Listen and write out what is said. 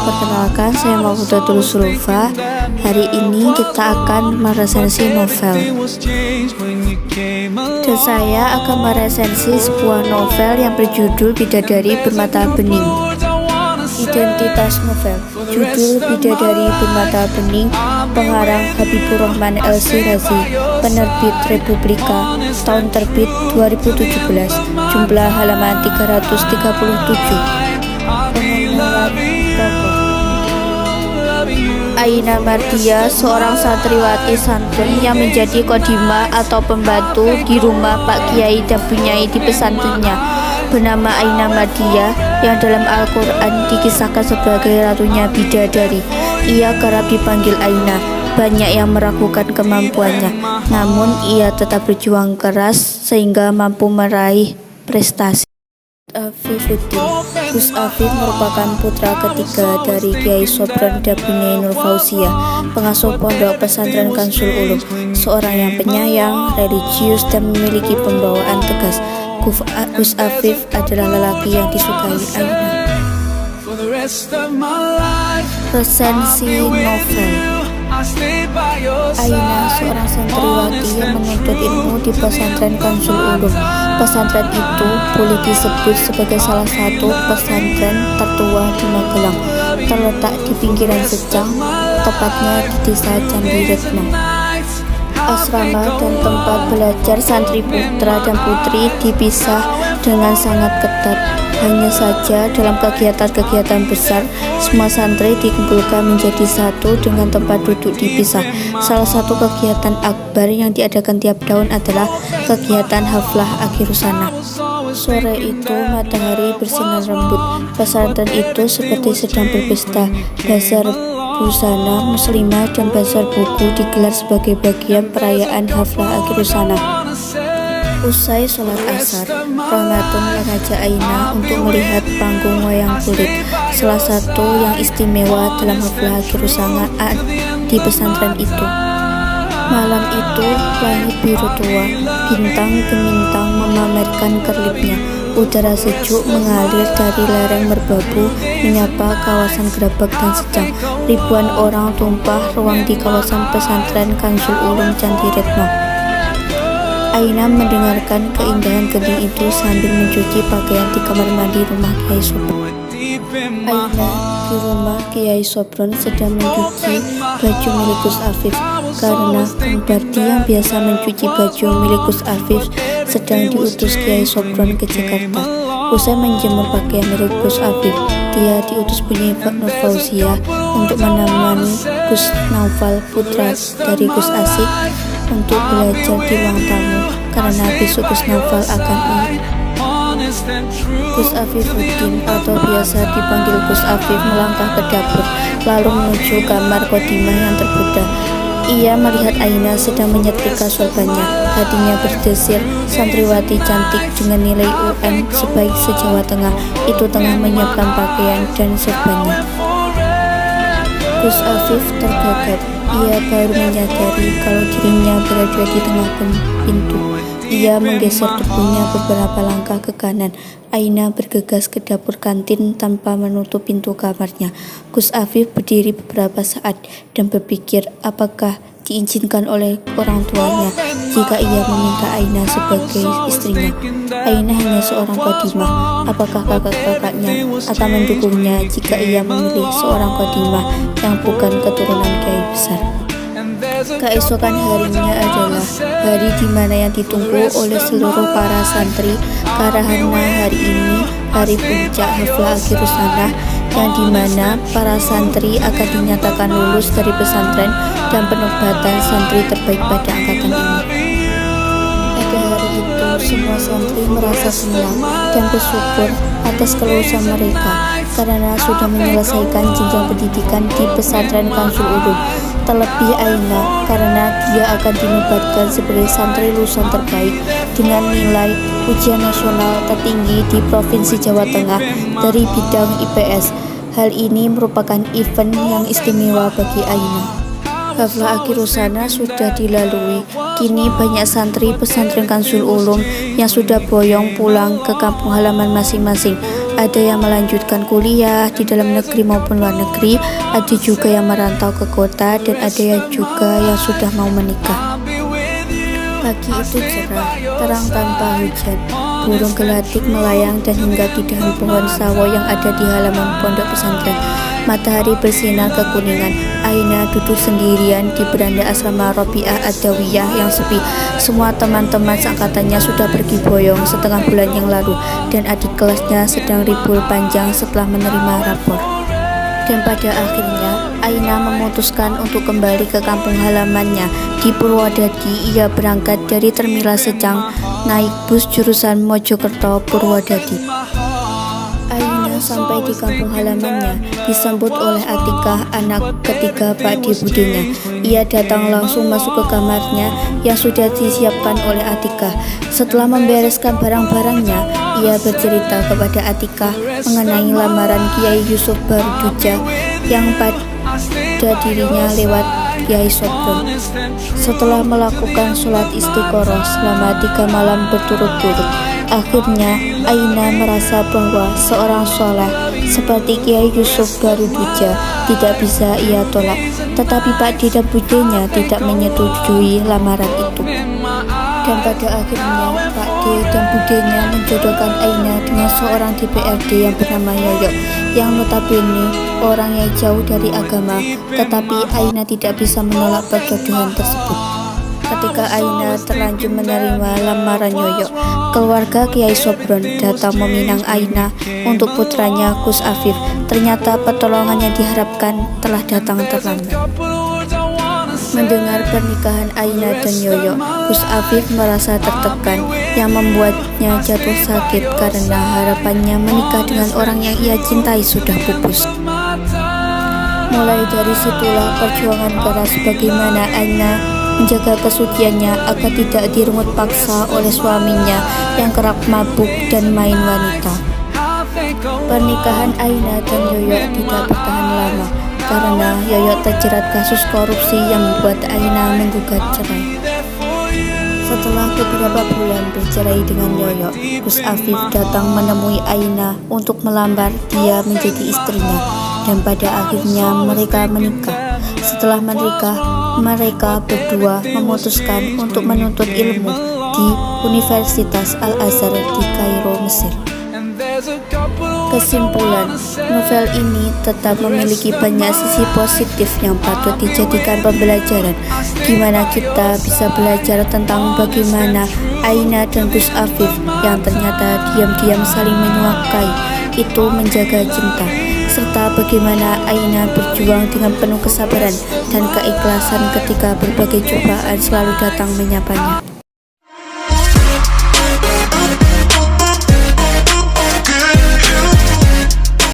Perkenalkan, saya Mahfudatul Zulfa. Hari ini kita akan meresensi novel. Dan saya akan meresensi sebuah novel yang berjudul Bidadari Bermata Bening. Identitas novel. Judul Bidadari Bermata Bening, pengarang Habibur Rahman El-Shirazi, penerbit Republika, tahun terbit 2017, jumlah halaman 337. Pengenalan tokoh. Aina Mardia, seorang santriwati santun yang menjadi kodimah atau pembantu di rumah Pak Kiai dan Bunyai di pesantrennya, bernama Aina Mardia, yang dalam Al-Quran dikisahkan sebagai ratunya bidadari. Ia kerap dipanggil Aina. Banyak yang meragukan kemampuannya, namun ia tetap berjuang keras sehingga mampu meraih prestasi. Afifuddin. Gus Afif merupakan putra ketiga dari Kiai Sobron dan Bunyai Nur Fauzia, pengasuh pondok pesantren Kansul Ulum, seorang yang penyayang, religius, dan memiliki pembawaan tegas. Gus Afif adalah lelaki yang disukai Aina. Resensi novel. Aina, seorang santriwati yang menuntut ilmu di pesantren Kansul Ulum. Pesantren itu boleh disebut sebagai salah satu pesantren tertua di Magelang. Terletak di pinggiran Secang, tepatnya di desa Candiretno. Asrama dan tempat belajar santri putra dan putri dipisah dengan sangat ketat. Hanya saja dalam kegiatan-kegiatan besar, semua santri dikumpulkan menjadi satu dengan tempat duduk dipisah. Salah satu kegiatan akbar yang diadakan tiap tahun adalah kegiatan haflah akhir sana. Sore itu matahari bersinar lembut. Pesantren itu seperti sedang berpesta. Bazar busana muslimah dan bazar buku digelar sebagai bagian perayaan haflah akhir sana. Usai sholat asar, Rahmatun mengajak Aina untuk melihat panggung wayang kulit, salah satu yang istimewa dalam haflah akhir sana di pesantren itu. Malam itu, langit biru tua, bintang gemintang memamerkan kerlipnya. Udara sejuk mengalir dari lereng Merbabu menyapa kawasan Gerabak dan Secang. Ribuan orang tumpah ruang di kawasan pesantren Kansul Ulum Candiretno. Aina mendengarkan keindahan genting itu sambil mencuci pakaian di kamar mandi rumah Kiai Sobron. Aina di rumah Kiai Sobron sedang mencuci baju milik Gus Afif, karena Kembardi yang biasa mencuci baju milik Gus Afif sedang diutus Kiai Sobron ke Jakarta. Usai menjemur pakaian milik Gus Afif, dia diutus Bunyai Nur Fauzia untuk menemani Gus Naufal, putra dari Gus Asik, untuk belajar di ruang tamu, karena besok Gus Naufal akan Gus Afifuddin atau biasa dipanggil Gus Afif melangkah ke dapur, lalu menuju kamar kodimah yang terbuka. Ia melihat Aina sedang menyetrika sorbannya. Hatinya berdesir. Santriwati cantik dengan nilai UN sebaik se-Jawa Tengah itu tengah menyiapkan pakaian dan sorbannya. Gus Afif tergagap. Ia baru menyadari kalau dirinya berada di tengah pintu. Ia menggeser tubuhnya beberapa langkah ke kanan. Aina bergegas ke dapur kantin tanpa menutup pintu kamarnya. Gus Afif berdiri beberapa saat dan berpikir apakah diizinkan oleh orang tuanya jika ia meminta Aina sebagai istrinya. Aina hanya seorang kodimah. Apakah kakak-kakaknya akan mendukungnya jika ia memilih seorang kodimah yang bukan keturunan kiai besar? Keesokan harinya adalah hari di mana yang ditunggu oleh seluruh para santri, karena hari ini hari puncak haflah akhir sana, yang dimana para santri akan dinyatakan lulus dari pesantren dan penobatan santri terbaik pada angkatan ini. Pada hari itu, semua santri merasa senang dan bersyukur atas kelulusan mereka karena sudah menyelesaikan jenjang pendidikan di pesantren Kansul Ulum. Terlebih Aina, karena dia akan dinobatkan sebagai santri lulusan terbaik dengan nilai ujian nasional tertinggi di Provinsi Jawa Tengah dari bidang IPS. Hal ini merupakan event yang istimewa bagi Aina. Haflah akhir sana sudah dilalui. Kini banyak santri pesantren Kansul Ulum yang sudah boyong pulang ke kampung halaman masing-masing. Ada yang melanjutkan kuliah di dalam negeri maupun luar negeri, ada juga yang merantau ke kota, dan ada yang juga yang sudah mau menikah. Pagi itu cerah, terang tanpa hujan. Burung gelatik melayang dan hinggap di dahan pohon sawo yang ada di halaman pondok pesantren. Matahari bersinar kekuningan. Aina duduk sendirian di beranda asrama Robiah Adawiyah yang sepi. Semua teman-teman seangkatannya sudah pergi boyong setengah bulan yang lalu, dan adik kelasnya sedang libur panjang setelah menerima rapor. Dan pada akhirnya Aina memutuskan untuk kembali ke kampung halamannya di Purwodadi. Ia berangkat dari Terminal Secang naik bus jurusan Mojokerto Purwodadi. Aina sampai di kampung halamannya disambut oleh Atikah, anak ketiga pakde budenya. Ia datang langsung masuk ke kamarnya yang sudah disiapkan oleh Atikah. Setelah membereskan barang-barangnya, ia bercerita kepada Atikah mengenai lamaran Kiai Yusuf Baruduja yang pada dirinya lewat Kiai Sobron. Setelah melakukan sholat istiqoroh selama 3 malam berturut-turut, akhirnya Aina merasa bahwa seorang soleh seperti Kiai Yusuf Baruduja tidak bisa ia tolak. Tetapi pakde dan budenya tidak menyetujui lamaran itu. Dan pada akhirnya pakde dan budenya menjodohkan Aina dengan seorang DPRD yang bernama Yoyo, yang notabene orang yang jauh dari agama. Tetapi Aina tidak bisa menolak perjodohan tersebut. Ketika Aina terlanjur menerima lamaran Yoyo, keluarga Kiai Sobron datang meminang Aina untuk putranya Gus Afif. Ternyata pertolongan yang diharapkan telah datang terlambat. Mendengar pernikahan Aina dan Yoyo, Gus Afif merasa tertekan, yang membuatnya jatuh sakit karena harapannya menikah dengan orang yang ia cintai sudah pupus. Mulai dari situlah perjuangan keras bagaimana Aina menjaga kesuciannya agar tidak direnggut paksa oleh suaminya yang kerap mabuk dan main wanita. Pernikahan Aina dan Yoyo tidak bertahan lama karena Yoyo terjerat kasus korupsi yang membuat Aina menggugat cerai. Setelah beberapa bulan bercerai dengan Yoyo, Gus Afif datang menemui Aina untuk melamar dia menjadi istrinya, dan pada akhirnya mereka menikah. Setelah menikah, mereka berdua memutuskan untuk menuntut ilmu di Universitas Al-Azhar di Kairo, Mesir. Kesimpulan, novel ini tetap memiliki banyak sisi positif yang patut dijadikan pembelajaran, di mana kita bisa belajar tentang bagaimana Aina dan Gus Afif yang ternyata diam-diam saling menyukai itu menjaga cinta, serta bagaimana Aina berjuang dengan penuh kesabaran dan keikhlasan ketika berbagai cobaan selalu datang menyapanya.